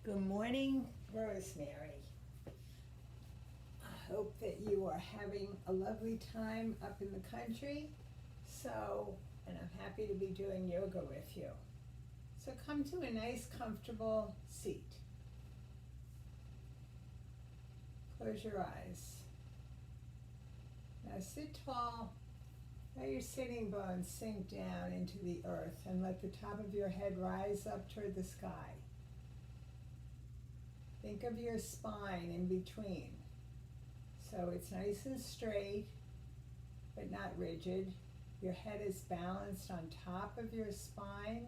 Good morning, Rosemary. I hope that you are having a lovely time up in the country. And I'm happy to be doing yoga with you. So come to a nice, comfortable seat. Close your eyes. Now sit tall. Let your sitting bones sink down into the earth and let the top of your head rise up toward the sky. Think of your spine in between. So it's nice and straight, but not rigid. Your head is balanced on top of your spine.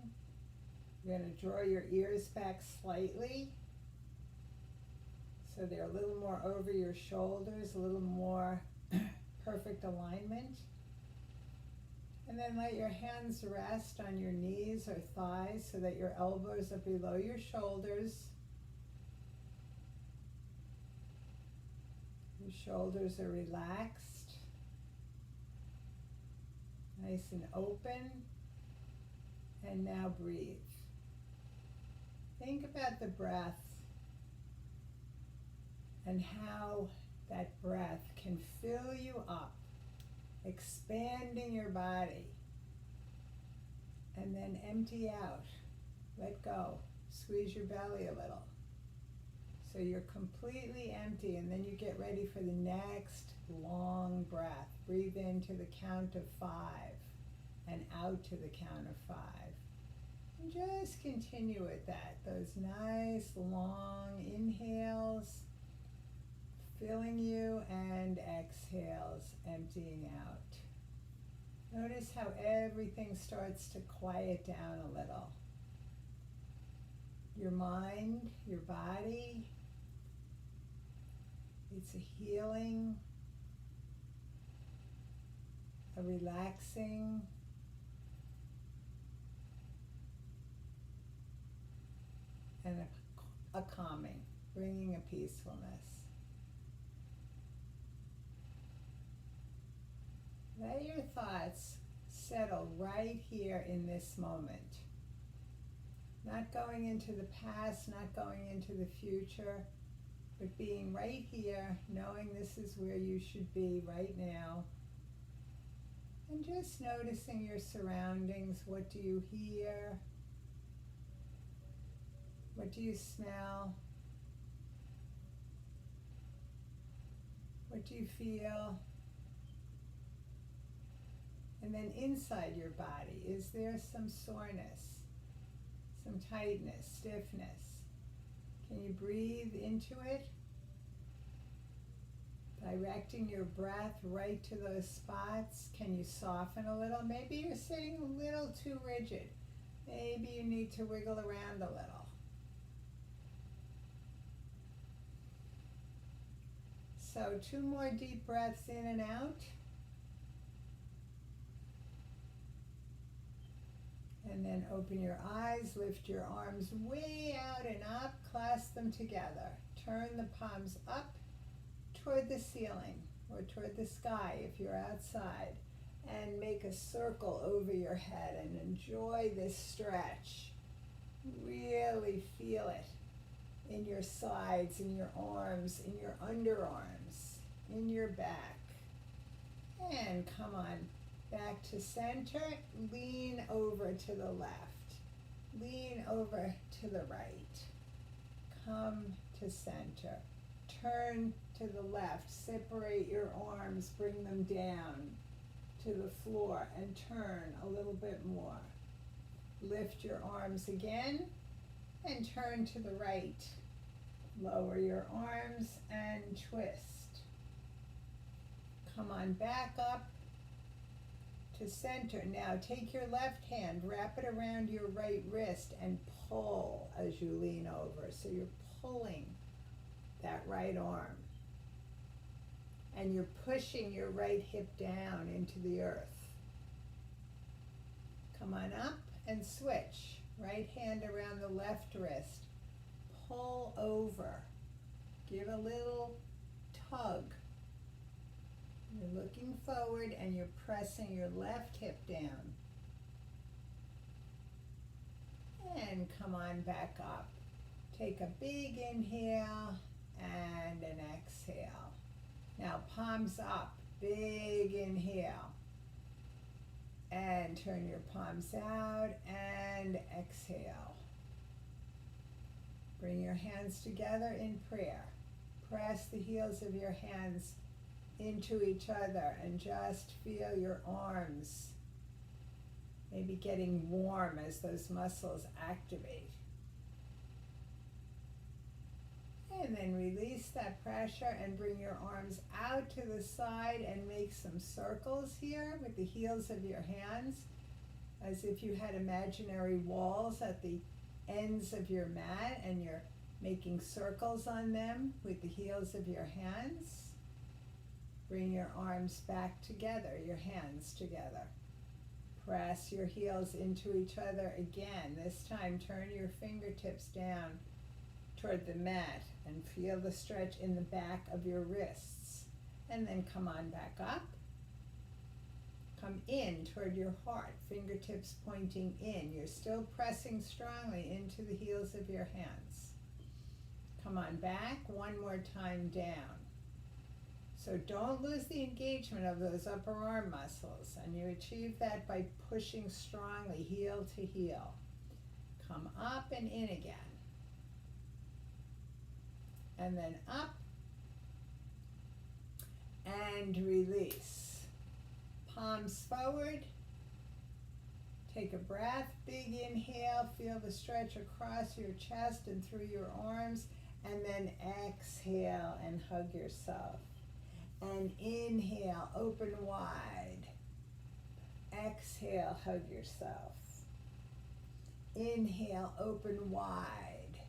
You're going to draw your ears back slightly, so they're a little more over your shoulders, a little more perfect alignment. And then let your hands rest on your knees or thighs so that your elbows are below your shoulders. Your shoulders are relaxed, nice and open. And now breathe. Think about the breath and how that breath can fill you up, expanding your body, and then empty out. Let go. Squeeze your belly a little. So you're completely empty, and then you get ready for the next long breath. Breathe in to the count of 5 and out to the count of 5. And just continue with that. Those nice long inhales, filling you, and exhales, emptying out. Notice how everything starts to quiet down a little. Your mind, your body, it's a healing, a relaxing, and a calming, bringing a peacefulness. Let your thoughts settle right here in this moment. Not going into the past, not going into the future, but being right here, knowing this is where you should be right now. And just noticing your surroundings. What do you hear? What do you smell? What do you feel? And then inside your body, is there some soreness, some tightness, stiffness? Can you breathe into it? Directing your breath right to those spots. Can you soften a little? Maybe you're sitting a little too rigid. Maybe you need to wiggle around a little. So 2 more deep breaths in and out. And then open your eyes, lift your arms way out and up, clasp them together. Turn the palms up toward the ceiling or toward the sky if you're outside. And make a circle over your head and enjoy this stretch. Really feel it in your sides, in your arms, in your underarms, in your back. And come on. Back to center, lean over to the left, lean over to the right, come to center, turn to the left, separate your arms, bring them down to the floor and turn a little bit more. Lift your arms again and turn to the right. Lower your arms and twist. Come on back up to center. Now take your left hand, wrap it around your right wrist and pull as you lean over. So you're pulling that right arm. And you're pushing your right hip down into the earth. Come on up and switch. Right hand around the left wrist. Pull over. Give a little tug. You're looking forward and you're pressing your left hip down. And come on back up Take a big inhale and an exhale. Now palms up, big inhale. And turn your palms out and exhale. Bring your hands together in prayer. Press the heels of your hands into each other and just feel your arms maybe getting warm as those muscles activate. And then release that pressure and bring your arms out to the side and make some circles here with the heels of your hands, as if you had imaginary walls at the ends of your mat and you're making circles on them with the heels of your hands. Bring your arms back together, your hands together. Press your heels into each other again. This time turn your fingertips down toward the mat and feel the stretch in the back of your wrists. And then come on back up. Come in toward your heart, fingertips pointing in. You're still pressing strongly into the heels of your hands. Come on back, one more time down. So don't lose the engagement of those upper arm muscles, and you achieve that by pushing strongly, heel to heel. Come up and in again. And then up and release. Palms forward. Take a breath, big inhale, feel the stretch across your chest and through your arms, and then exhale and hug yourself. And inhale, open wide. Exhale, hug yourself. Inhale, open wide.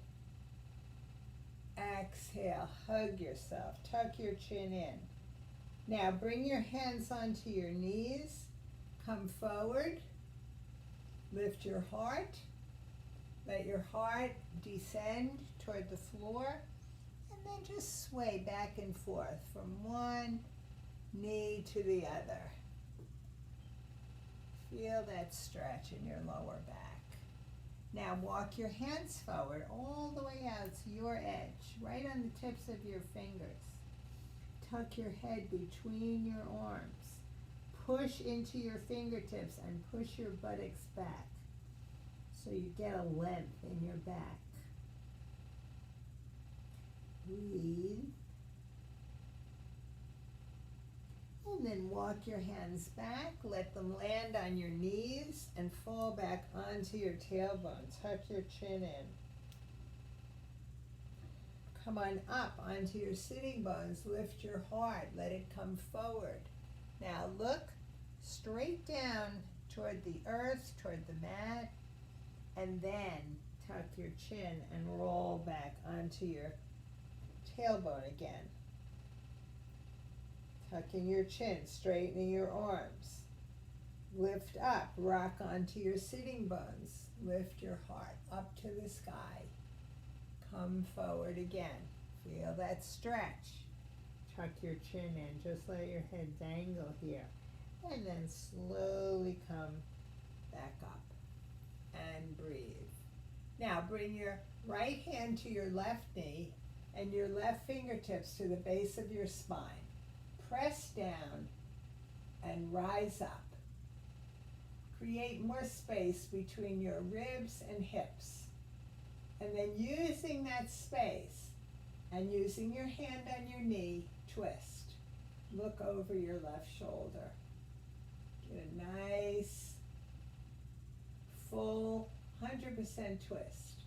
Exhale, hug yourself. Tuck your chin in. Now bring your hands onto your knees. Come forward. Lift your heart. Let your heart descend toward the floor. And then just sway back and forth from one knee to the other. Feel that stretch in your lower back. Now walk your hands forward all the way out to your edge, right on the tips of your fingers. Tuck your head between your arms. Push into your fingertips and push your buttocks back so you get a length in your back. Breathe. And then walk your hands back, let them land on your knees and fall back onto your tailbone. Tuck your chin in. Come on up onto your sitting bones. Lift your heart, let it come forward. Now look straight down toward the earth, toward the mat, and then tuck your chin and roll back onto your tailbone again. Tucking your chin, straightening your arms. Lift up, rock onto your sitting bones. Lift your heart up to the sky. Come forward again. Feel that stretch. Tuck your chin in, just let your head dangle here. And then slowly come back up and breathe. Now bring your right hand to your left knee and your left fingertips to the base of your spine. Press down and rise up. Create more space between your ribs and hips. And then using that space and using your hand on your knee, twist. Look over your left shoulder. Get a nice, full, 100% twist.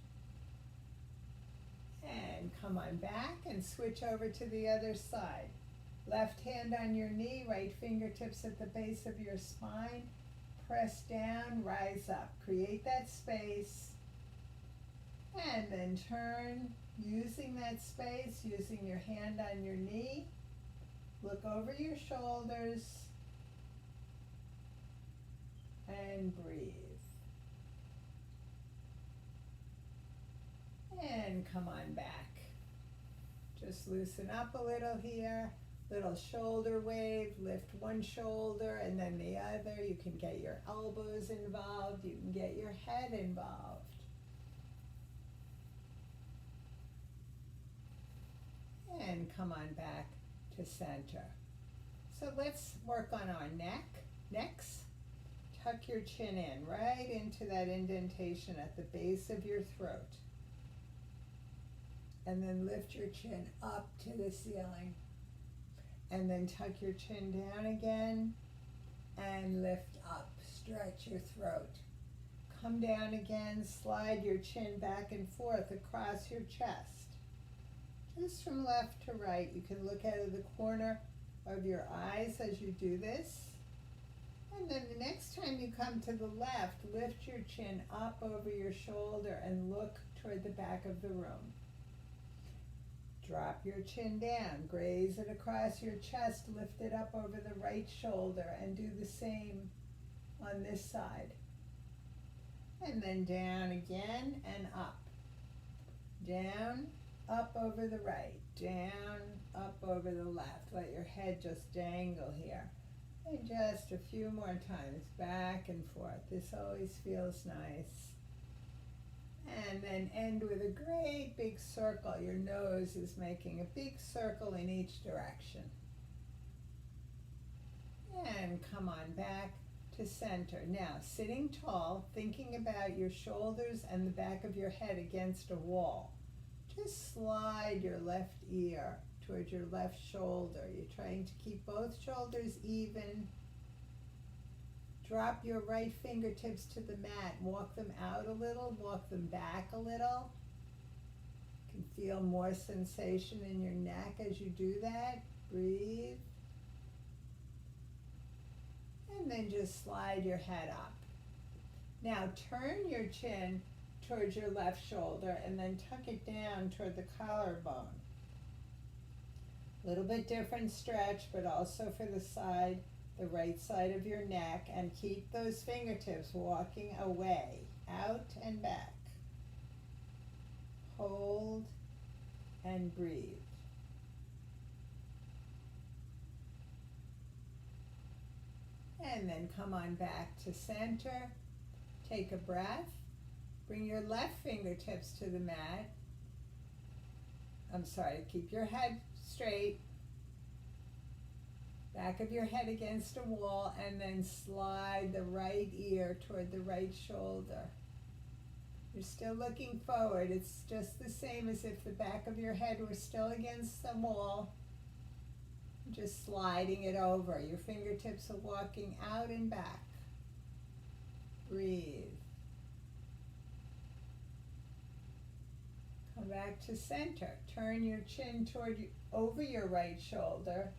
And come on back and switch over to the other side. Left hand on your knee, right fingertips at the base of your spine. Press down, rise up. Create that space. And then turn, using that space, using your hand on your knee. Look over your shoulders. And breathe. And come on back. Just loosen up a little here. Little shoulder wave, lift one shoulder and then the other. You can get your elbows involved. You can get your head involved. and come on back to center. So let's work on our neck. Next, tuck your chin in right into that indentation at the base of your throat. And then lift your chin up to the ceiling. And then tuck your chin down again and lift up. Stretch your throat. Come down again, slide your chin back and forth across your chest. Just from left to right. You can look out of the corner of your eyes as you do this. And then the next time you come to the left, lift your chin up over your shoulder and look toward the back of the room. Drop your chin down, graze it across your chest, lift it up over the right shoulder, and do the same on this side. And then down again and up. Down, up over the right, down, up over the left. Let your head just dangle here. And just a few more times, back and forth. This always feels nice. And then end with a great big circle. Your nose is making a big circle in each direction. And come on back to center. Now, sitting tall, thinking about your shoulders and the back of your head against a wall. Just slide your left ear towards your left shoulder. You're trying to keep both shoulders even. Drop your right fingertips to the mat. Walk them out a little, walk them back a little. You can feel more sensation in your neck as you do that. Breathe. And then just slide your head up. Now turn your chin towards your left shoulder and then tuck it down toward the collarbone. A little bit different stretch, but also for the side, the right side of your neck, and keep those fingertips walking away, out and back. Hold and breathe. And then come on back to center. Take a breath. Bring your left fingertips to the mat. Keep your head straight. Back of your head against a wall, and then slide the right ear toward the right shoulder. You're still looking forward. It's just the same as if the back of your head were still against the wall. Just sliding it over. Your fingertips are walking out and back. Breathe. Come back to center. Turn your chin over your right shoulder.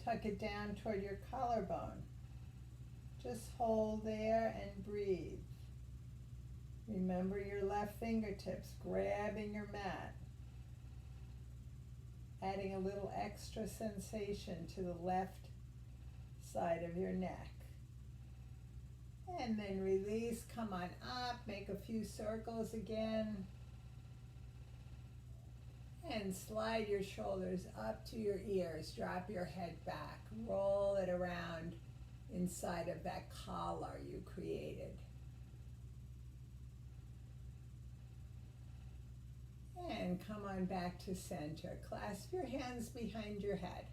Tuck it down toward your collarbone. Just hold there and breathe. Remember your left fingertips grabbing your mat. Adding a little extra sensation to the left side of your neck. And then release, come on up, make a few circles again. And slide your shoulders up to your ears, drop your head back, roll it around inside of that collar you created. And come on back to center. Clasp your hands behind your head.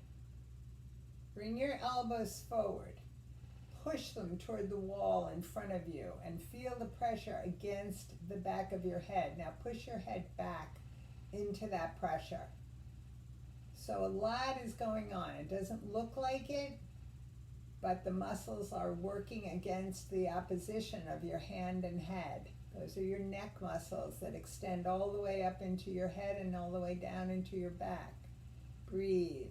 Bring your elbows forward. Push them toward the wall in front of you and feel the pressure against the back of your head. Now push your head back into that pressure. So a lot is going on. It doesn't look like it, but the muscles are working against the opposition of your hand and head. Those are your neck muscles that extend all the way up into your head and all the way down into your back. Breathe.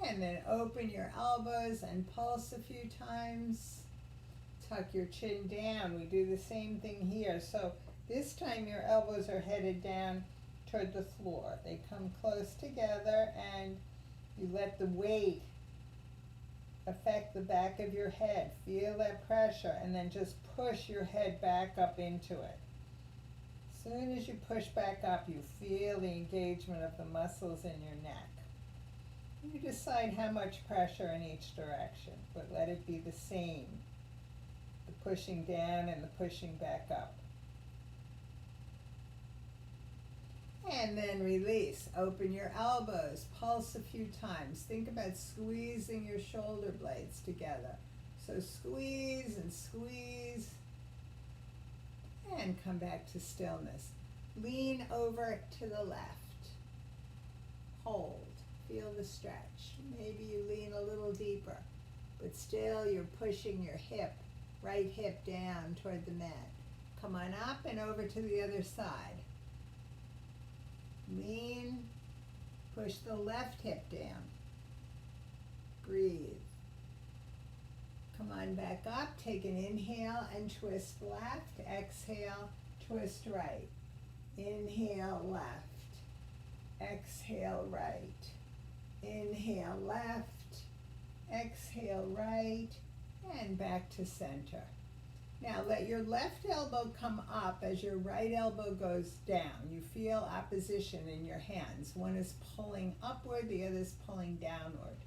And then open your elbows and pulse a few times. Tuck your chin down. We do the same thing here. So this time your elbows are headed down toward the floor. They come close together and you let the weight affect the back of your head. Feel that pressure and then just push your head back up into it. As soon as you push back up, you feel the engagement of the muscles in your neck. You decide how much pressure in each direction, but let it be the same. The pushing down and the pushing back up. And then release. Open your elbows. Pulse a few times. Think about squeezing your shoulder blades together. So squeeze and squeeze. And come back to stillness. Lean over to the left. Hold. Feel the stretch. Maybe you lean a little deeper, but still you're pushing your hip, right hip down toward the mat. Come on up and over to the other side. Lean. Push the left hip down. Breathe. Come on back up. Take an inhale and twist left. Exhale, twist right. Inhale left. Exhale right. Inhale left. Exhale right. And back to center. Now let your left elbow come up as your right elbow goes down. You feel opposition in your hands. One is pulling upward, the other is pulling downward.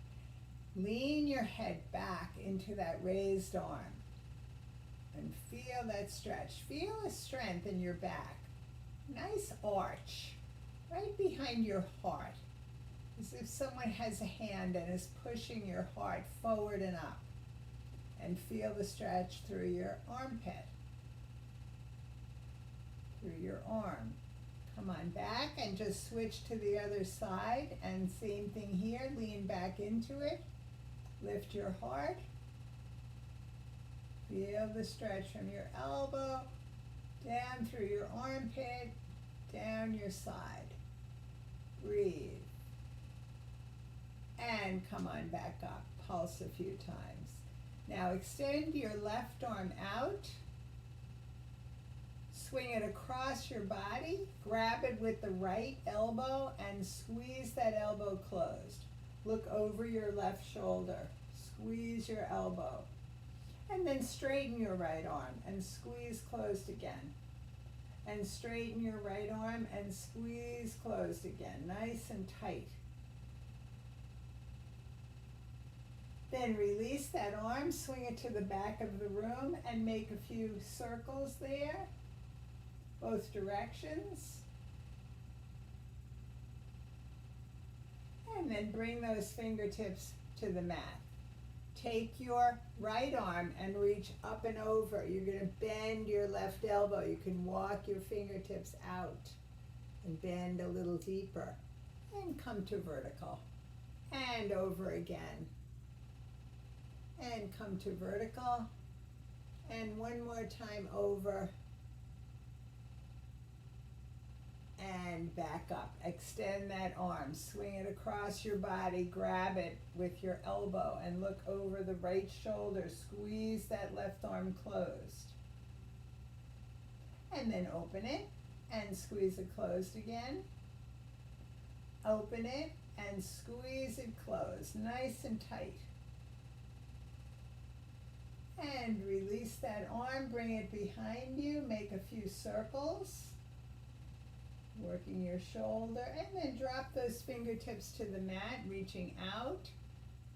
Lean your head back into that raised arm and feel that stretch. Feel a strength in your back. Nice arch right behind your heart, as if someone has a hand and is pushing your heart forward and up. And feel the stretch through your armpit, through your arm. Come on back and just switch to the other side, and same thing here. Lean back into it. Lift your heart. Feel the stretch from your elbow, down through your armpit, down your side. Breathe. And come on back up. Pulse a few times. Now extend your left arm out. Swing it across your body. Grab it with the right elbow and squeeze that elbow closed. Look over your left shoulder. Squeeze your elbow. And then straighten your right arm and squeeze closed again. And straighten your right arm and squeeze closed again. Nice and tight. Then release that arm, swing it to the back of the room and make a few circles there, both directions. And then bring those fingertips to the mat. Take your right arm and reach up and over. You're going to bend your left elbow. You can walk your fingertips out and bend a little deeper. And come to vertical. And over again. And come to vertical. And one more time over. And back up. Extend that arm. Swing it across your body. Grab it with your elbow and look over the right shoulder. Squeeze that left arm closed. And then open it and squeeze it closed again. Open it and squeeze it closed. Nice and tight. And release that arm. Bring it behind you. Make a few circles. Working your shoulder, and then drop those fingertips to the mat, reaching out.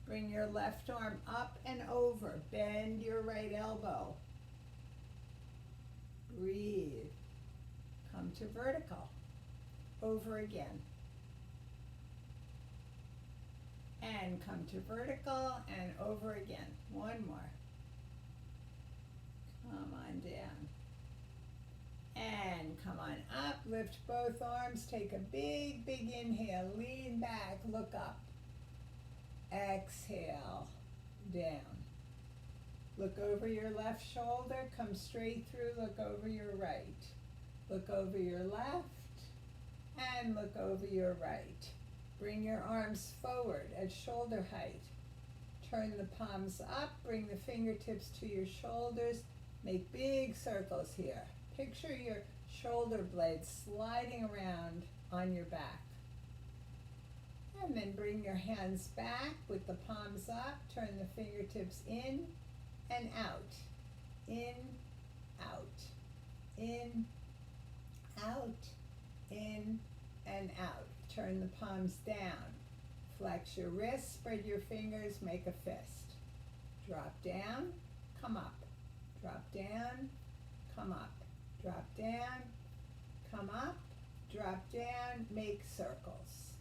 Bring your left arm up and over. Bend your right elbow. Breathe. Come to vertical. Over again. And come to vertical and over again. One more. Come on down. And come on up, lift both arms, take a big, big inhale, lean back, look up. Exhale, down. Look over your left shoulder, come straight through, look over your right. Look over your left, and look over your right. Bring your arms forward at shoulder height. Turn the palms up, bring the fingertips to your shoulders, make big circles here. Picture your shoulder blades sliding around on your back. And then bring your hands back with the palms up. Turn the fingertips in and out. In, out. In, out. In, and out. Turn the palms down. Flex your wrists, spread your fingers, make a fist. Drop down, come up. Drop down, come up. Drop down, come up, drop down, make circles.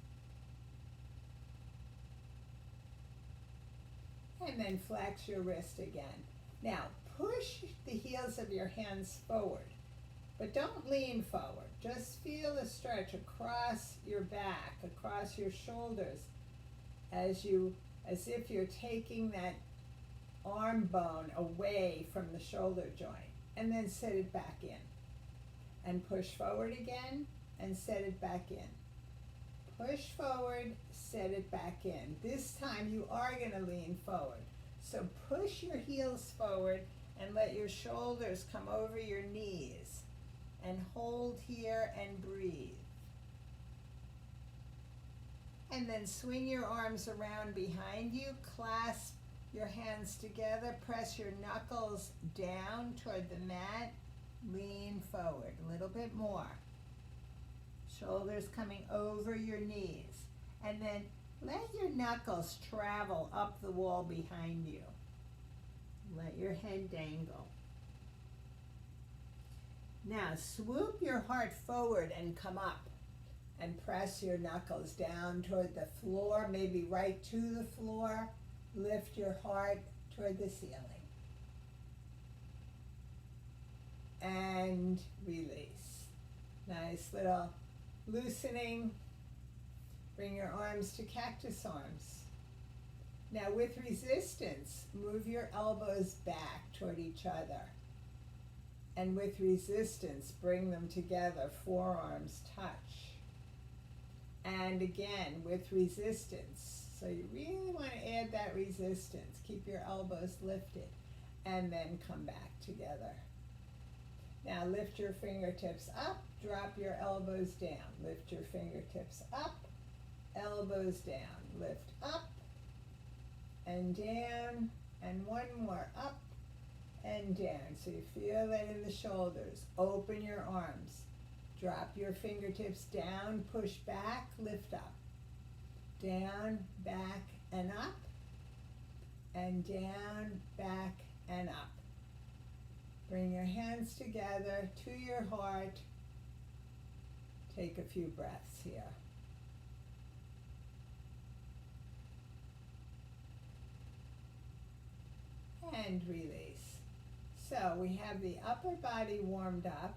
And then flex your wrist again. Now, push the heels of your hands forward, but don't lean forward. Just feel a stretch across your back, across your shoulders, as if you're taking that arm bone away from the shoulder joint, and then set it back in. And push forward again, and set it back in. Push forward, set it back in. This time you are going to lean forward. So push your heels forward and let your shoulders come over your knees. And hold here and breathe. And then swing your arms around behind you, clasp your hands together, press your knuckles down toward the mat, lean forward a little bit more. Shoulders coming over your knees. And then let your knuckles travel up the wall behind you. Let your head dangle. Now swoop your heart forward and come up. And press your knuckles down toward the floor, maybe right to the floor. Lift your heart toward the ceiling. And release. Nice little loosening. Bring your arms to cactus arms. Now with resistance, move your elbows back toward each other. And with resistance, bring them together, forearms touch. And again, with resistance. So you really want to add that resistance. Keep your elbows lifted. And then come back together. Now lift your fingertips up, drop your elbows down. Lift your fingertips up, elbows down. Lift up and down, and one more, up and down. So you feel that in the shoulders. Open your arms. Drop your fingertips down, push back, lift up. Down, back, and up. And down, back, and up. Bring your hands together to your heart. Take a few breaths here. And release. So we have the upper body warmed up.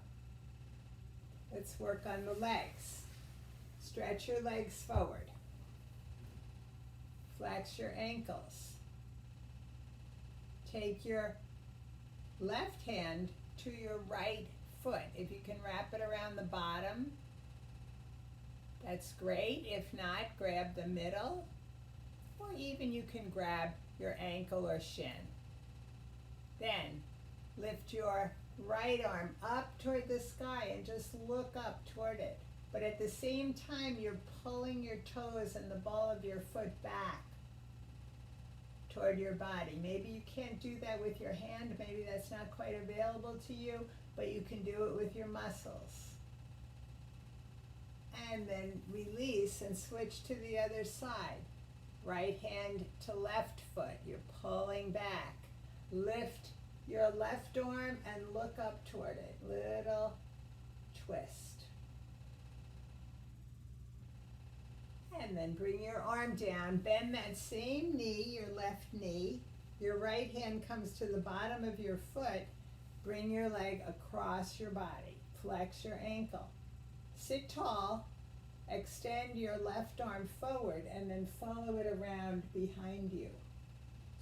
Let's work on the legs. Stretch your legs forward. Flex your ankles. Take your left hand to your right foot. If you can wrap it around the bottom, that's great. If not, grab the middle, or even you can grab your ankle or shin. Then lift your right arm up toward the sky and just look up toward it. But at the same time, you're pulling your toes and the ball of your foot back toward your body. Maybe you can't do that with your hand. Maybe that's not quite available to you, but you can do it with your muscles. And then release and switch to the other side. Right hand to left foot. You're pulling back. Lift your left arm and look up toward it. Little twist. And then bring your arm down. Bend that same knee, your left knee. Your right hand comes to the bottom of your foot. Bring your leg across your body. Flex your ankle. Sit tall. Extend your left arm forward and then follow it around behind you.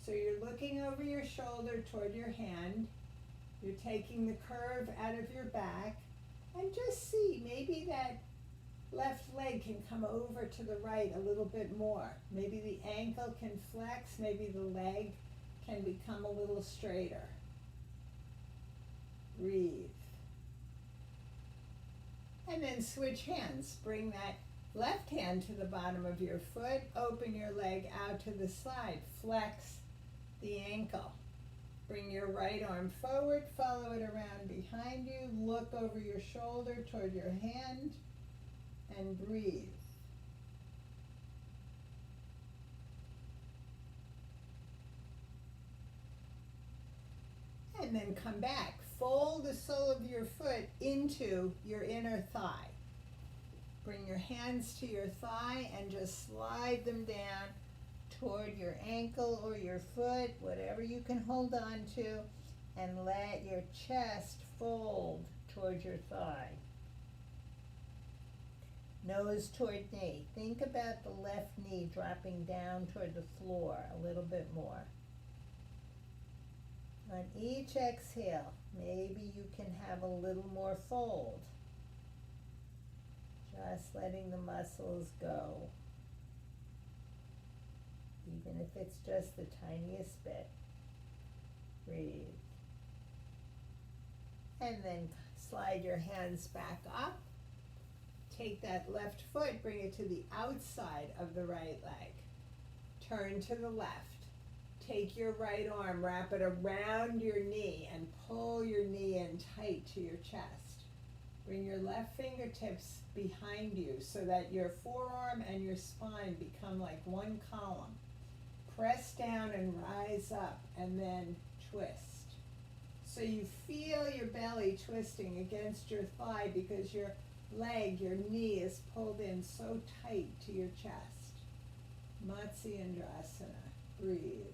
So you're looking over your shoulder toward your hand. You're taking the curve out of your back. And just see, maybe that left leg can come over to the right a little bit more. Maybe the ankle can flex. Maybe the leg can become a little straighter. Breathe. And then switch hands. Bring that left hand to the bottom of your foot. Open your leg out to the side. Flex the ankle. Bring your right arm forward. Follow it around behind you. Look over your shoulder toward your hand. And breathe. And then come back. Fold the sole of your foot into your inner thigh. Bring your hands to your thigh and just slide them down toward your ankle or your foot, whatever you can hold on to, and let your chest fold toward your thigh. Nose toward knee. Think about the left knee dropping down toward the floor a little bit more. On each exhale, maybe you can have a little more fold. Just letting the muscles go. Even if it's just the tiniest bit. Breathe. And then slide your hands back up. Take that left foot, bring it to the outside of the right leg. Turn to the left. Take your right arm, wrap it around your knee, and pull your knee in tight to your chest. Bring your left fingertips behind you so that your forearm and your spine become like one column. Press down and rise up, and then twist. So you feel your belly twisting against your thigh because your leg, your knee is pulled in so tight to your chest. Matsyendrasana. Breathe.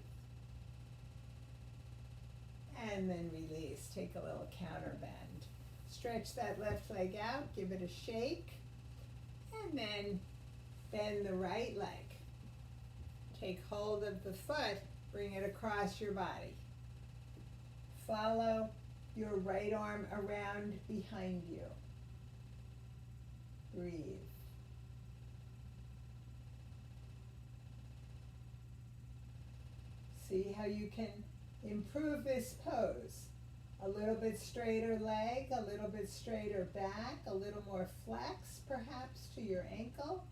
And then release. Take a little counter bend. Stretch that left leg out, give it a shake, and then bend the right leg. Take hold of the foot, bring it across your body. Follow your right arm around behind you. Breathe. See how you can improve this pose. A little bit straighter leg, a little bit straighter back, a little more flex perhaps to your ankle.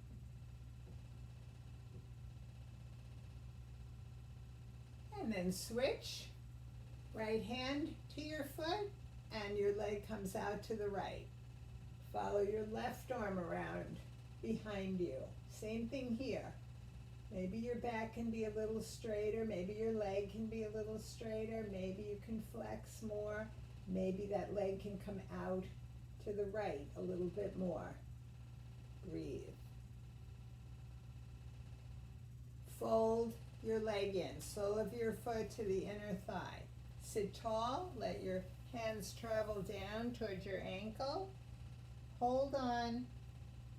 And then switch. Right hand to your foot and your leg comes out to the right. Follow your left arm around behind you. Same thing here. Maybe your back can be a little straighter, maybe your leg can be a little straighter, maybe you can flex more, maybe that leg can come out to the right a little bit more. Breathe. Fold your leg in, sole of your foot to the inner thigh. Sit tall, let your hands travel down towards your ankle. Hold on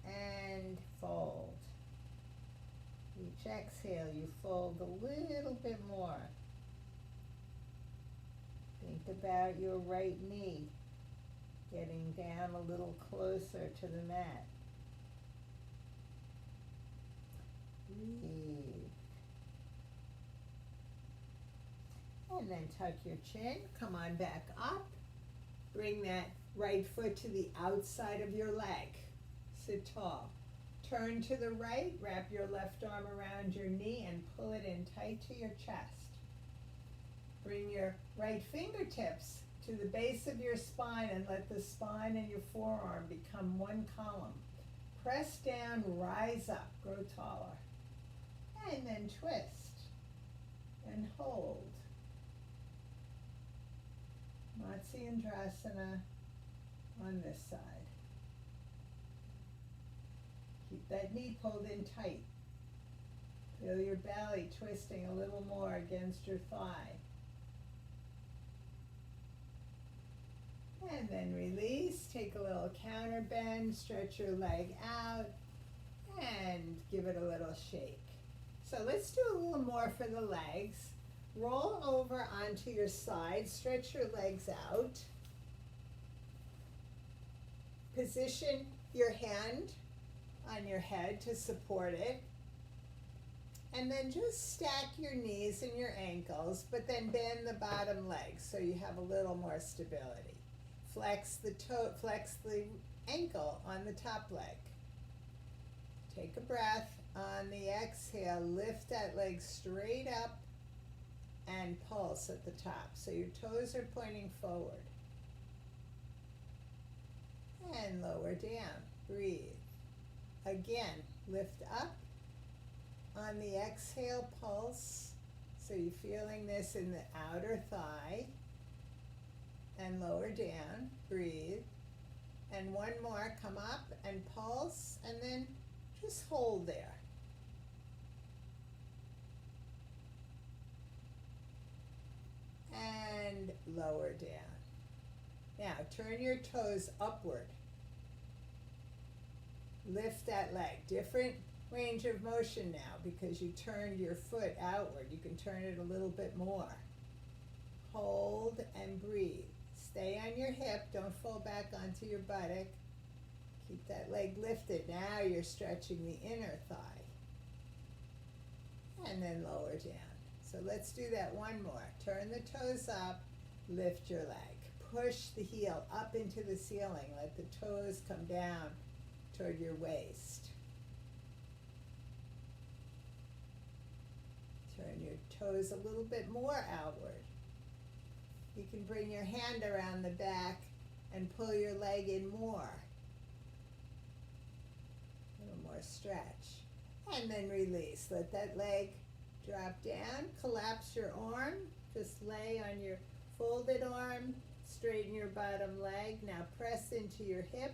and fold. Each exhale, you fold a little bit more. Think about your right knee getting down a little closer to the mat. Breathe. And then tuck your chin, come on back up. Bring that right foot to the outside of your leg. Sit tall. Turn to the right, wrap your left arm around your knee and pull it in tight to your chest. Bring your right fingertips to the base of your spine and let the spine and your forearm become one column. Press down, rise up, grow taller. And then twist and hold. Matsyendrasana on this side. Keep that knee pulled in tight. Feel your belly twisting a little more against your thigh. And then release, take a little counter bend, stretch your leg out, and give it a little shake. So let's do a little more for the legs. Roll over onto your side, stretch your legs out. Position your hand on your head to support it. And then just stack your knees and your ankles, but then bend the bottom leg so you have a little more stability. Flex the ankle on the top leg. Take a breath. On the exhale, lift that leg straight up and pulse at the top. So your toes are pointing forward. And lower down. Breathe. Again, lift up. On the exhale, pulse. So you're feeling this in the outer thigh. And lower down. Breathe. And And one more, come up and pulse, and then just hold there. And lower down. Now, turn your toes upward. Lift that leg. Different range of motion now because you turned your foot outward. You can turn it a little bit more. Hold and breathe. Stay on your hip. Don't fall back onto your buttock. Keep that leg lifted. Now you're stretching the inner thigh. And then lower down. So let's do that one more. Turn the toes up. Lift your leg. Push the heel up into the ceiling. Let the toes come down toward your waist. Turn your toes a little bit more outward. You can bring your hand around the back and pull your leg in more. A little more stretch. And then release. Let that leg drop down. Collapse your arm. Just lay on your folded arm. Straighten your bottom leg. Now press into your hip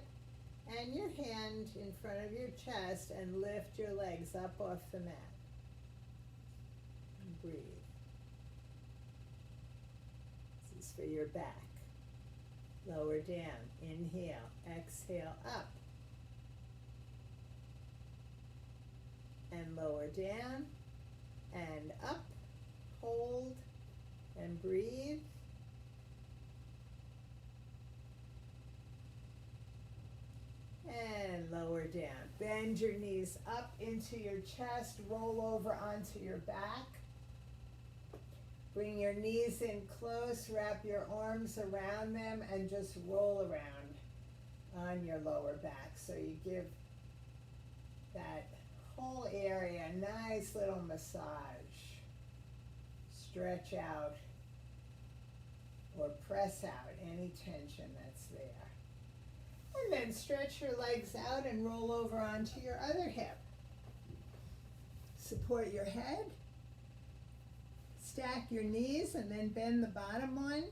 and your hand in front of your chest and lift your legs up off the mat. And breathe. This is for your back. Lower down. Inhale. Exhale up. And lower down. And up. Hold. And breathe. And lower down. Bend your knees up into your chest. Roll over onto your back. Bring your knees in close. Wrap your arms around them and just roll around on your lower back. So you give that whole area a nice little massage. Stretch out or press out any tension that's there. And then stretch your legs out and roll over onto your other hip. Support your head. Stack your knees and then bend the bottom one.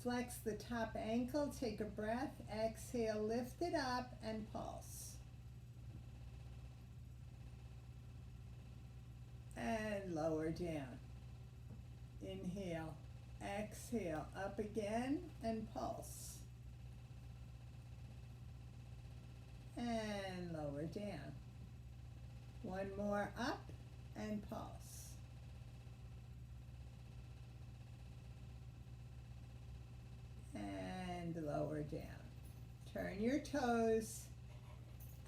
Flex the top ankle. Take a breath. Exhale, lift it up and pulse. And lower down. Inhale. Exhale, up again and pulse. And lower down. One more up and pulse. And lower down. Turn your toes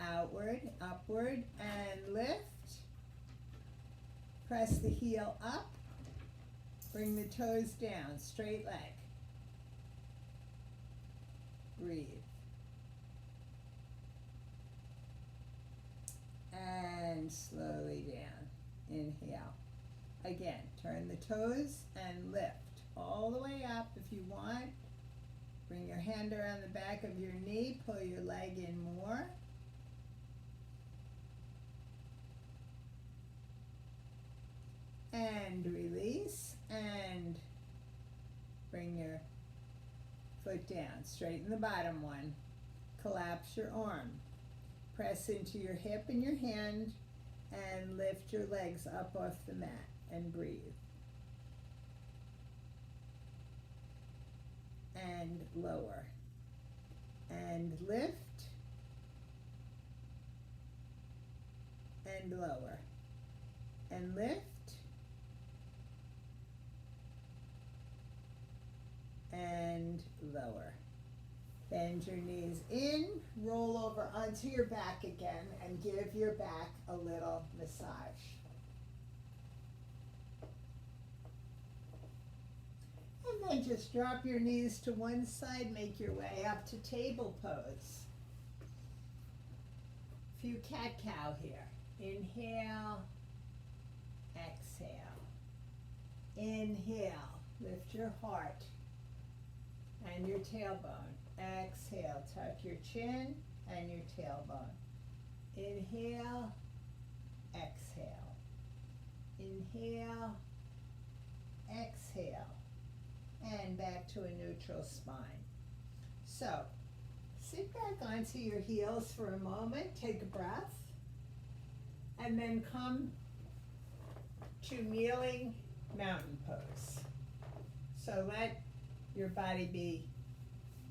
outward, upward, and lift. Press the heel up. Bring the toes down, straight leg. Breathe. And slowly down. Inhale. Again, turn the toes and lift all the way up if you want. Bring your hand around the back of your knee, pull your leg in more. And release, and bring your foot down. Straighten the bottom one. Collapse your arm. Press into your hip and your hand, and lift your legs up off the mat, and breathe. And lower. And lift. And lower. And lift. And lower. Bend your knees in, roll over onto your back again, and give your back a little massage. And then just drop your knees to one side, make your way up to table pose. Few cat-cow here. Inhale, exhale. Inhale, lift your heart and your tailbone. Exhale, tuck your chin and your tailbone. Inhale, exhale. Inhale, exhale. and back to a neutral spine. So, sit back onto your heels for a moment, take a breath, and then come to kneeling mountain pose. So let your body be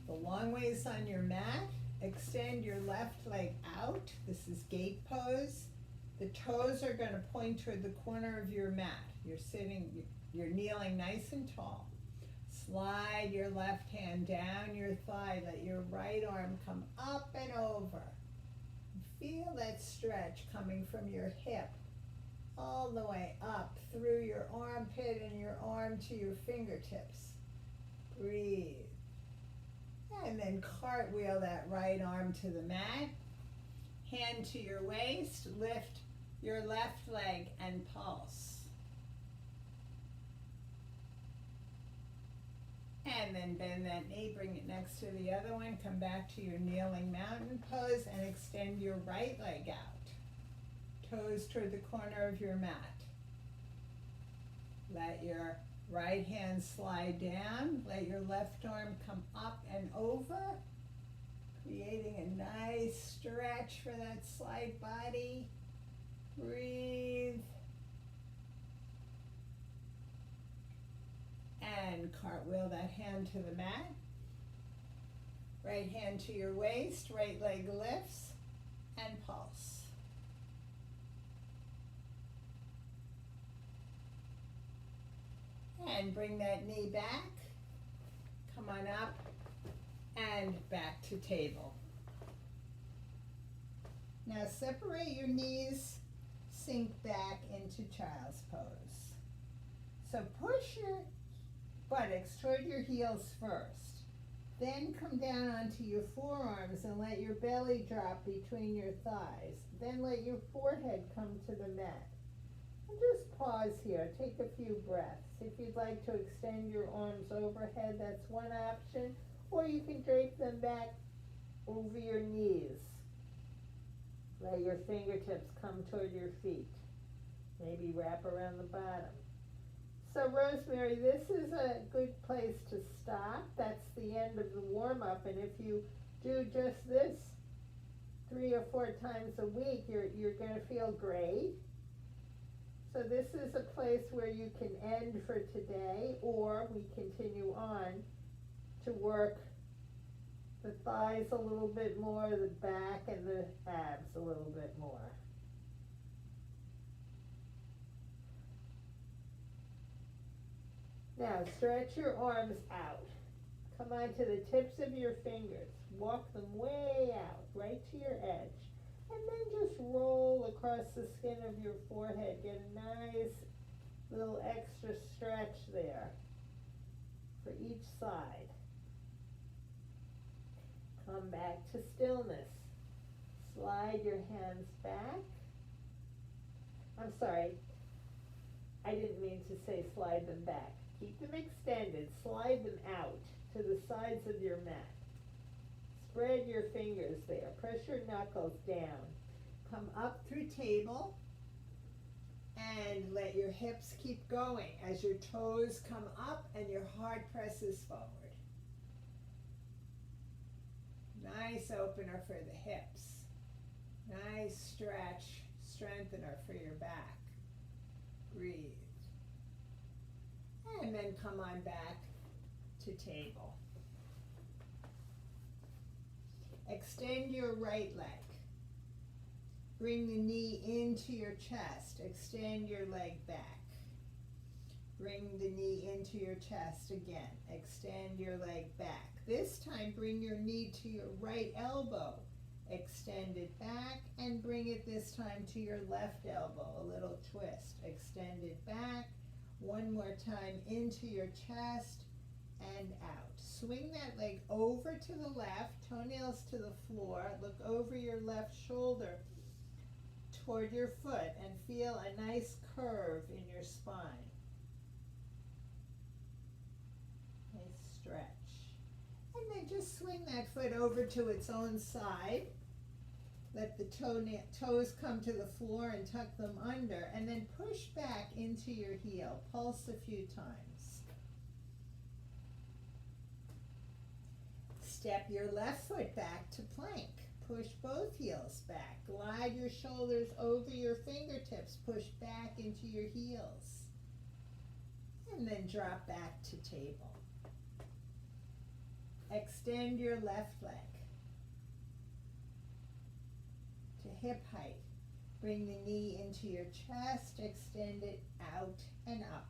the long ways on your mat. Extend your left leg out. This is gate pose. The toes are going to point toward the corner of your mat. You're kneeling nice and tall. Slide your left hand down your thigh. Let your right arm come up and over. Feel that stretch coming from your hip all the way up through your armpit and your arm to your fingertips. Breathe. And then cartwheel that right arm to the mat. Hand to your waist. Lift your left leg and pulse. And then bend that knee, bring it next to the other one. Come back to your kneeling mountain pose and extend your right leg out. Toes toward the corner of your mat. Let your right hand slide down. Let your left arm come up and over, creating a nice stretch for that slight body. Breathe. And cartwheel that hand to the mat. Right hand to your waist, right leg lifts, and pulse. And bring that knee back. Come on up and back to table. Now separate your knees, sink back into child's pose. So push your buttocks toward your heels first. Then come down onto your forearms and let your belly drop between your thighs. Then let your forehead come to the mat. And just pause here, take a few breaths. If you'd like to extend your arms overhead, that's one option. Or you can drape them back over your knees. Let your fingertips come toward your feet. Maybe wrap around the bottom. So Rosemary, this is a good place to stop. That's the end of the warm-up. And if you do just this 3 or 4 times a week, you're going to feel great. So this is a place where you can end for today, or we continue on to work the thighs a little bit more, the back and the abs a little bit more. Now stretch your arms out. Come onto the tips of your fingers. Walk them way out, right to your edge. And then just roll across the skin of your forehead. Get a nice little extra stretch there for each side. Come back to stillness. Slide your hands back. I'm sorry, I didn't mean to say slide them back. Keep them extended. Slide them out to the sides of your mat. Spread your fingers there. Press your knuckles down. Come up through table and let your hips keep going as your toes come up and your heart presses forward. Nice opener for the hips. Nice stretch, strengthener for your back. Breathe. And then come on back to table. Extend your right leg. Bring the knee into your chest. Extend your leg back. Bring the knee into your chest again. Extend your leg back. This time bring your knee to your right elbow. Extend it back and bring it this time to your left elbow. A little twist. Extend it back. One more time into your chest and out. Swing that leg over to the left, toenails to the floor. Look over your left shoulder toward your foot and feel a nice curve in your spine. Nice stretch. And then just swing that foot over to its own side. Let the toes come to the floor and tuck them under, and then push back into your heel. Pulse a few times. Step your left foot back to plank. Push both heels back. Glide your shoulders over your fingertips. Push back into your heels. And then drop back to table. Extend your left leg to hip height. Bring the knee into your chest. Extend it out and up.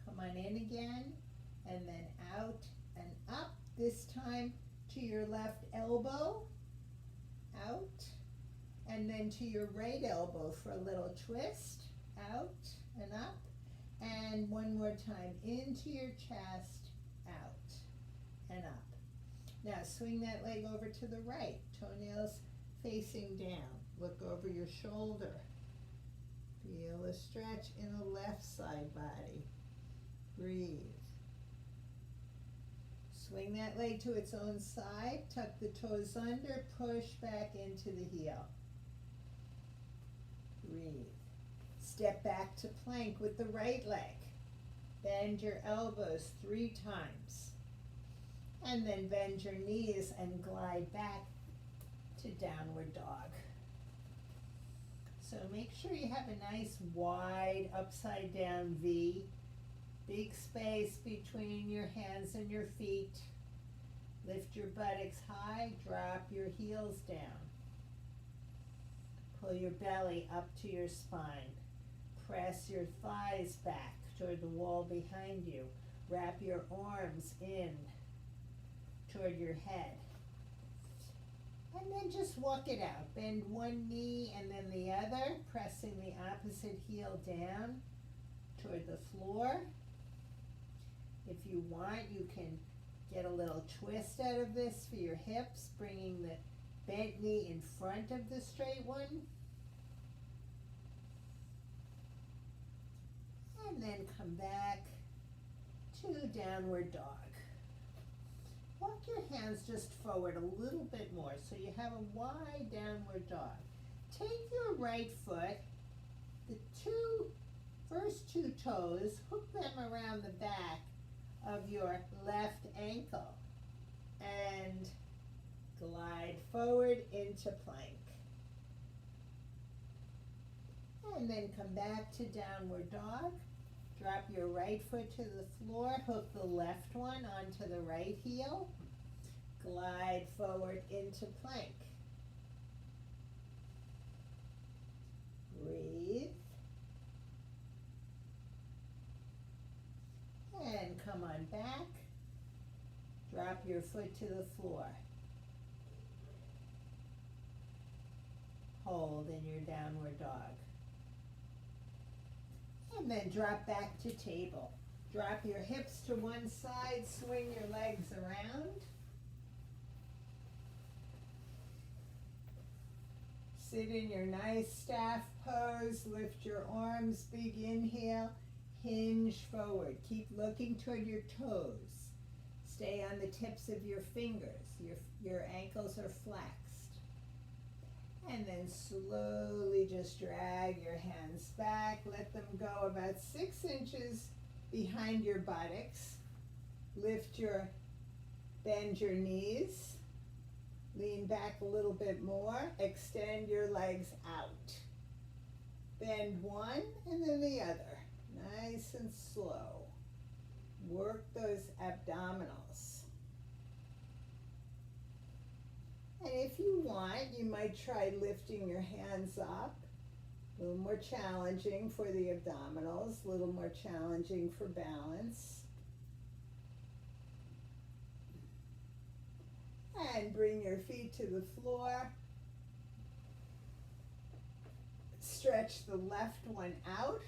Come on in again, and then out and up. This time to your left elbow, out, and then to your right elbow for a little twist, out and up, and one more time into your chest, out and up. Now swing that leg over to the right, toenails facing down. Look over your shoulder. Feel a stretch in the left side body. Breathe. Swing that leg to its own side, tuck the toes under, push back into the heel. Breathe. Step back to plank with the right leg. Bend your elbows 3 times. And then bend your knees and glide back to downward dog. So make sure you have a nice wide upside down V. Big space between your hands and your feet. Lift your buttocks high, drop your heels down. Pull your belly up to your spine. Press your thighs back toward the wall behind you. Wrap your arms in toward your head. And then just walk it out. Bend one knee and then the other, pressing the opposite heel down toward the floor. If you want, you can get a little twist out of this for your hips, bringing the bent knee in front of the straight one. And then come back to downward dog. Walk your hands just forward a little bit more so you have a wide downward dog. Take your right foot, the first 2 toes, hook them around the back of your left ankle and glide forward into plank. And then come back to downward dog. Drop your right foot to the floor, hook the left one onto the right heel, glide forward into plank. Breathe. And come on back. Drop your foot to the floor. Hold in your downward dog. And then drop back to table. Drop your hips to one side, swing your legs around. Sit in your nice staff pose, lift your arms, big inhale, hinge forward. Keep looking toward your toes. Stay on the tips of your fingers. Your ankles are flexed. And then slowly just drag your hands back. Let them go about 6 inches behind your buttocks. Bend your knees. Lean back a little bit more. Extend your legs out. Bend one and then the other. Nice and slow. Work those abdominals. And if you want, you might try lifting your hands up. A little more challenging for the abdominals, a little more challenging for balance. And bring your feet to the floor. Stretch the left one out.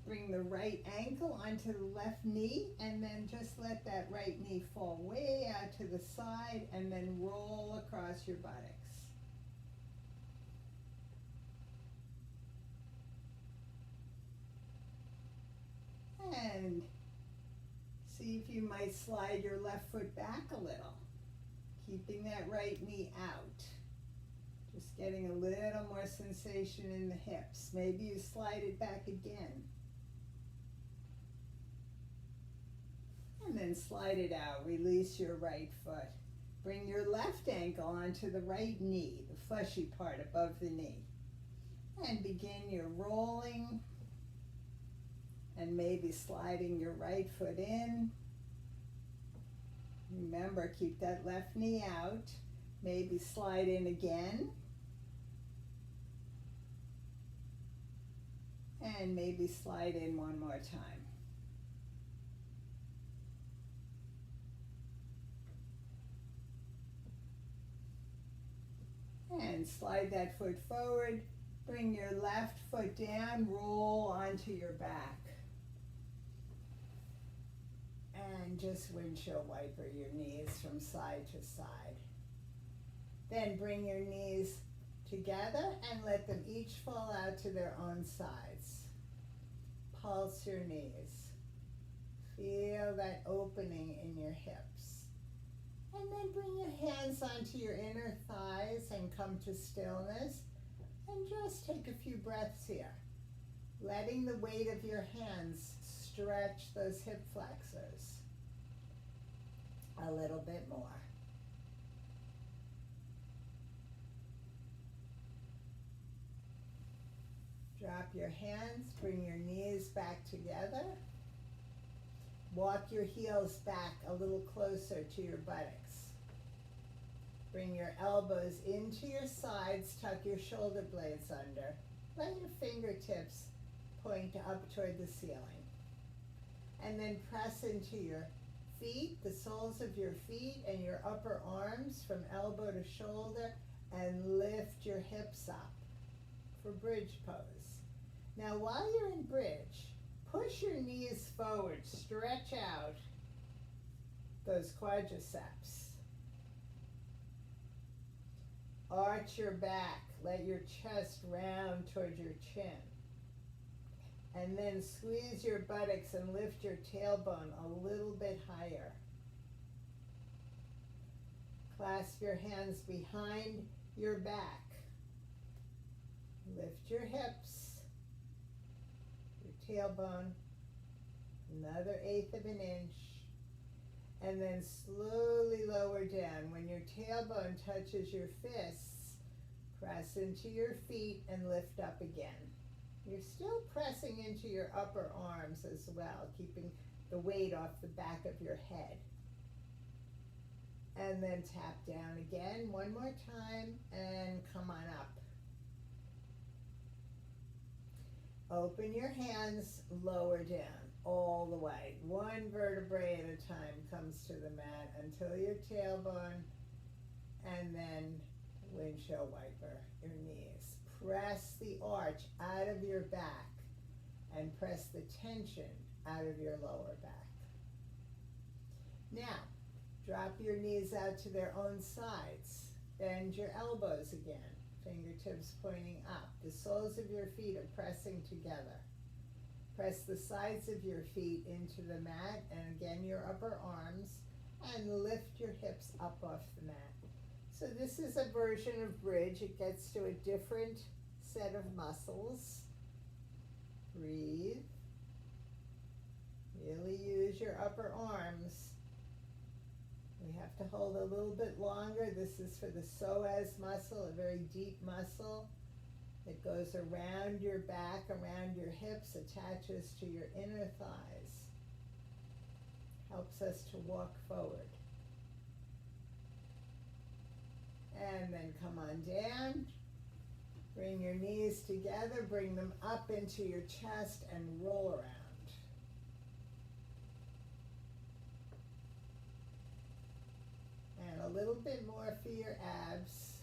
Bring the right ankle onto the left knee, and then just let that right knee fall way out to the side, and then roll across your buttocks. And see if you might slide your left foot back a little, keeping that right knee out. Just getting a little more sensation in the hips. Maybe you slide it back again. And then slide it out. Release your right foot. Bring your left ankle onto the right knee, the fleshy part above the knee. And begin your rolling and maybe sliding your right foot in. Remember, keep that left knee out. Maybe slide in again. And maybe slide in one more time. And slide that foot forward. Bring your left foot down, roll onto your back. And just windshield wiper your knees from side to side. Then bring your knees together and let them each fall out to their own sides. Pulse your knees. Feel that opening in your hips. And then bring your hands onto your inner thighs and come to stillness. And just take a few breaths here. Letting the weight of your hands stretch those hip flexors. A little bit more. Drop your hands, bring your knees back together. Walk your heels back a little closer to your buttocks. Bring your elbows into your sides, tuck your shoulder blades under. Let your fingertips point up toward the ceiling. And then press into your feet, the soles of your feet and your upper arms from elbow to shoulder, and lift your hips up for bridge pose. Now while you're in bridge, push your knees forward, stretch out those quadriceps. Arch your back, let your chest round toward your chin. And then squeeze your buttocks and lift your tailbone a little bit higher. Clasp your hands behind your back. Lift your hips, your tailbone, another 1/8 of an inch. And then slowly lower down. When your tailbone touches your fists, press into your feet and lift up again. You're still pressing into your upper arms as well, keeping the weight off the back of your head. And then tap down again one more time and come on up. Open your hands, lower down all the way. One vertebrae at a time comes to the mat until your tailbone, and then windshield wiper your knees. Press the arch out of your back and press the tension out of your lower back. Now, drop your knees out to their own sides. Bend your elbows again, fingertips pointing up. The soles of your feet are pressing together. Press the sides of your feet into the mat and again your upper arms, and lift your hips up off the mat. So this is a version of bridge. It gets to a different set of muscles. Breathe. Really use your upper arms. We have to hold a little bit longer. This is for the psoas muscle, a very deep muscle. It goes around your back, around your hips, attaches to your inner thighs. Helps us to walk forward. And then come on down. Bring your knees together, bring them up into your chest and roll around. And a little bit more for your abs.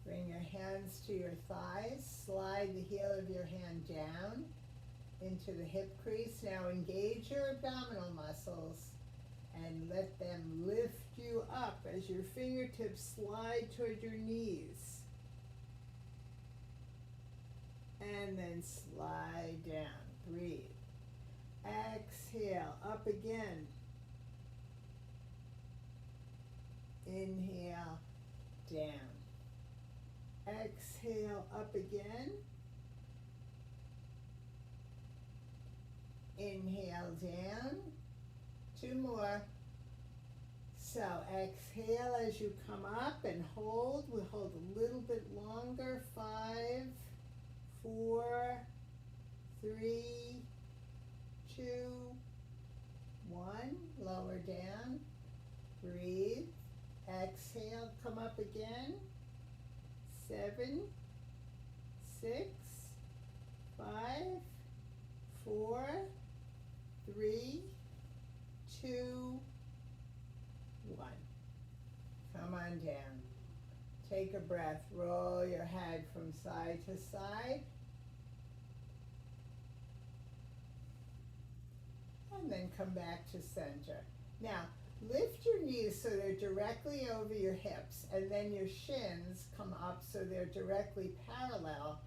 Bring your hands to your thighs. Slide the heel of your hand down into the hip crease. Now engage your abdominal muscles and let them lift you up as your fingertips slide toward your knees. And then slide down. Breathe. Exhale, up again. Inhale, down. Exhale, up again. Inhale, down. Two more. So exhale as you come up and hold. We hold a little bit longer. 5, 4, 3, 2, 1. Lower down. Breathe. Exhale. Come up again. 7, 6, 5, 4, 3, 2, 1. Come on down. Take a breath. Roll your head from side to side. And then come back to center. Now, lift your knees so they're directly over your hips, and then your shins come up so they're directly parallel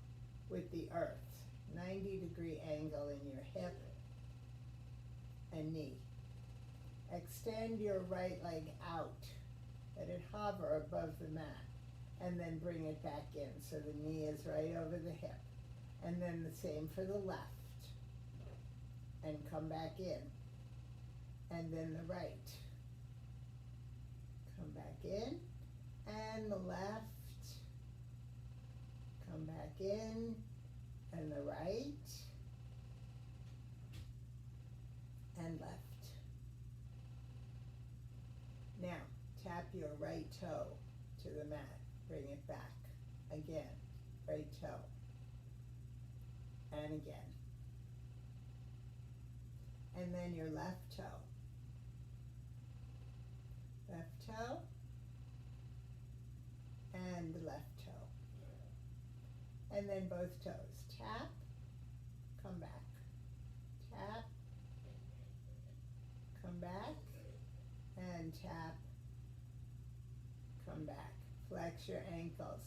with the earth. 90-degree angle in your hip and knee. Extend your right leg out. Let it hover above the mat. And then bring it back in so the knee is right over the hip. And then the same for the left. And come back in. And then the right. Come back in. And the left. Come back in. And the right. And left. Now, tap your right toe to the mat. Bring it back. Again. Right toe. And again. And then your left toe. Left toe. And the left toe. And then both toes. Tap. Come back. Tap. Come back. And tap. Come back. Flex your ankles.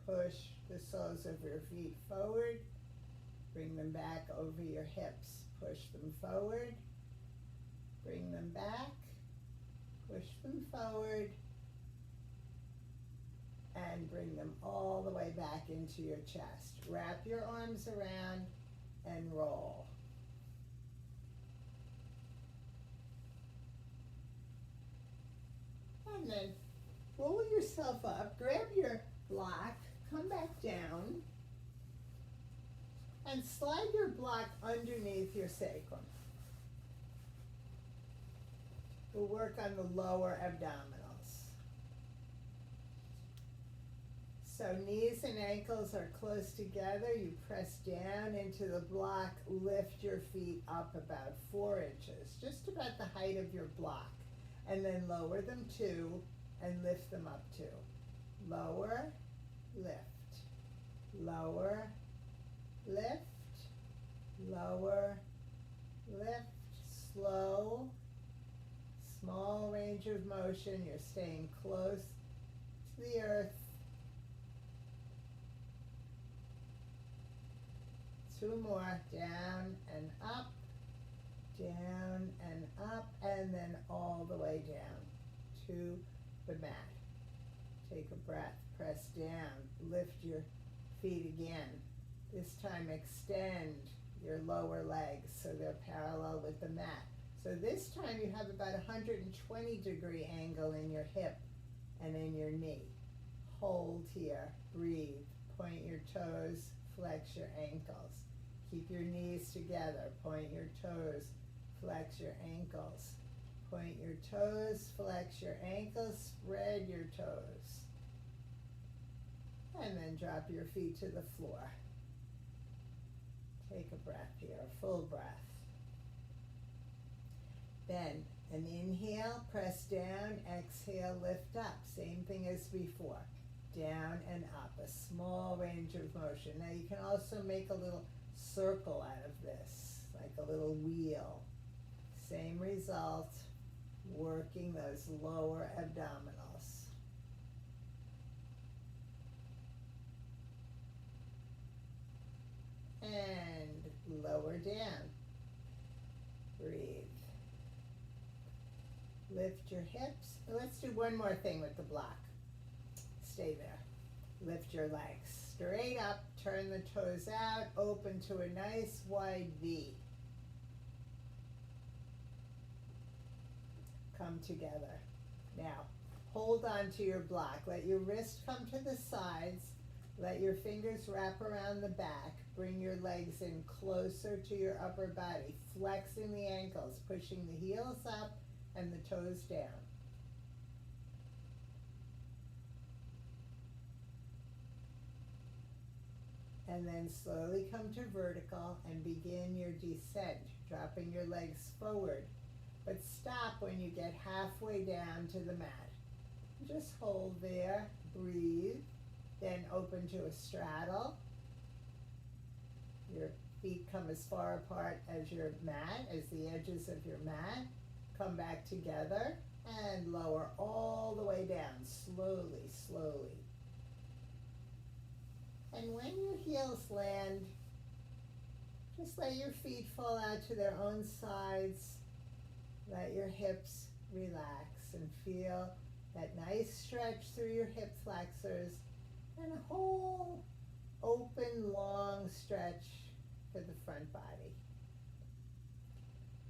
Push the soles of your feet forward. Bring them back over your hips. Push them forward. Bring them back. Push them forward. And bring them all the way back into your chest. Wrap your arms around and roll. And then roll yourself up, grab your block, come back down, and slide your block underneath your sacrum. We'll work on the lower abdominals. So knees and ankles are close together. You press down into the block, lift your feet up about 4 inches, just about the height of your block. And then lower them 2 and lift them up 2. Lower, lift, lower, lift, lower, lift, slow, small range of motion. You're staying close to the earth. 2 more, down and up, down and up, and then all the way down to the mat. Take a breath, press down, lift your feet again. This time extend your lower legs so they're parallel with the mat. So this time you have about 120-degree angle in your hip and in your knee. Hold here, breathe, point your toes, flex your ankles. Keep your knees together, point your toes, flex your ankles. Point your toes, flex your ankles, spread your toes. And then drop your feet to the floor. Take a breath here, a full breath. Then an inhale, press down, exhale, lift up. Same thing as before. Down and up, a small range of motion. Now you can also make a little circle out of this, like a little wheel. Same result, working those lower abdominals. And lower down. Breathe. Lift your hips. Let's do one more thing with the block. Stay there. Lift your legs straight up, turn the toes out, open to a nice wide V. Come together. Now, hold on to your block. Let your wrist come to the sides. Let your fingers wrap around the back. Bring your legs in closer to your upper body, flexing the ankles, pushing the heels up and the toes down. And then slowly come to vertical and begin your descent, dropping your legs forward. But stop when you get halfway down to the mat. Just hold there, breathe, then open to a straddle. Your feet come as far apart as your mat, as the edges of your mat. Come back together and lower all the way down, slowly, slowly. And when your heels land, just let your feet fall out to their own sides. Let your hips relax and feel that nice stretch through your hip flexors and a whole open, long stretch for the front body.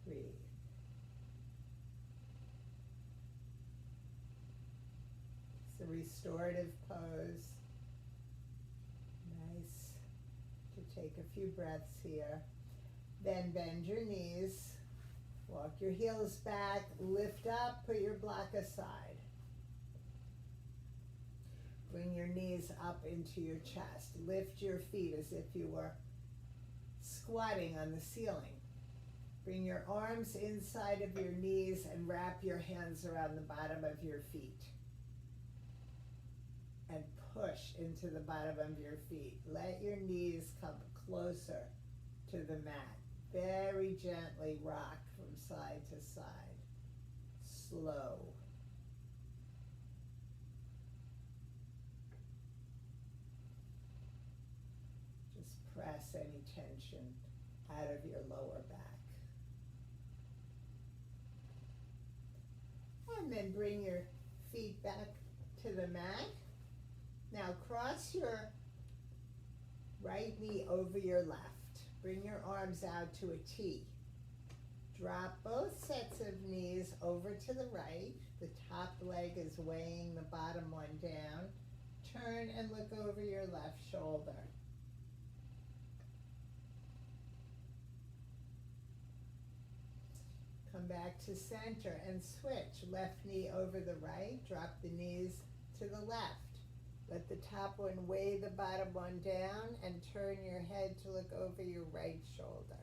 Breathe. It's a restorative pose. Nice to take a few breaths here. Then bend your knees. Walk your heels back, lift up, put your block aside. Bring your knees up into your chest. Lift your feet as if you were squatting on the ceiling. Bring your arms inside of your knees and wrap your hands around the bottom of your feet. And push into the bottom of your feet. Let your knees come closer to the mat. Very gently rock from side to side. Slow. Just press any tension out of your lower back. And then bring your feet back to the mat. Now cross your right knee over your left. Bring your arms out to a T. Drop both sets of knees over to the right. The top leg is weighing the bottom one down. Turn and look over your left shoulder. Come back to center and switch. Left knee over the right. Drop the knees to the left. Let the top one weigh the bottom one down and turn your head to look over your right shoulder.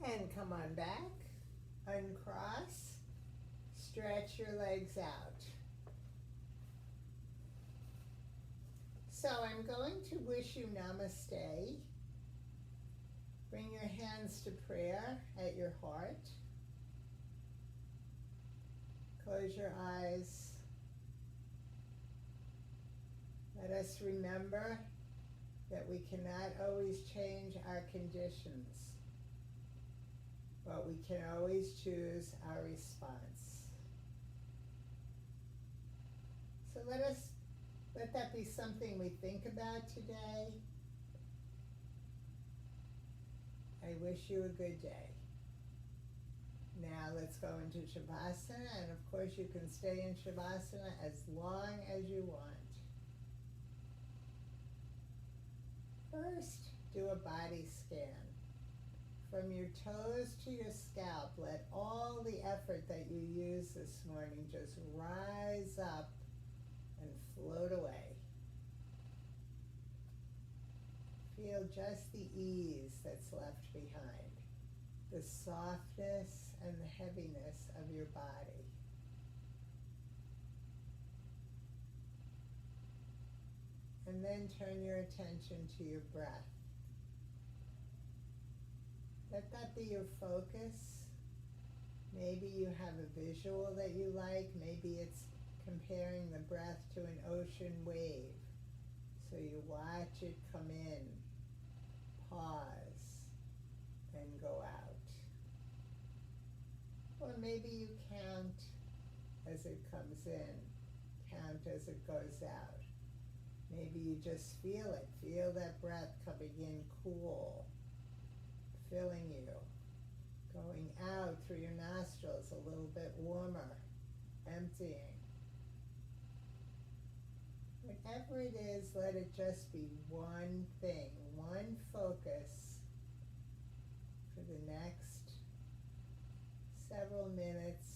And come on back. Uncross, stretch your legs out. So I'm going to wish you namaste. Bring your hands to prayer at your heart. Close your eyes. Let us remember that we cannot always change our conditions, but we can always choose our response. So let that be something we think about today. I wish you a good day. Now let's go into Shavasana, and of course you can stay in Shavasana as long as you want. First, do a body scan. From your toes to your scalp, let all the effort that you used this morning just rise up and float away. Feel just the ease that's left behind, the softness and the heaviness of your body. And then turn your attention to your breath. Let that be your focus. Maybe you have a visual that you like. Maybe it's comparing the breath to an ocean wave. So you watch it come in, pause, maybe you count as it comes in, count as it goes out. Maybe you just feel it. Feel that breath coming in cool, filling you. Going out through your nostrils a little bit warmer, emptying. Whatever it is, let it just be one thing, one focus for the next several minutes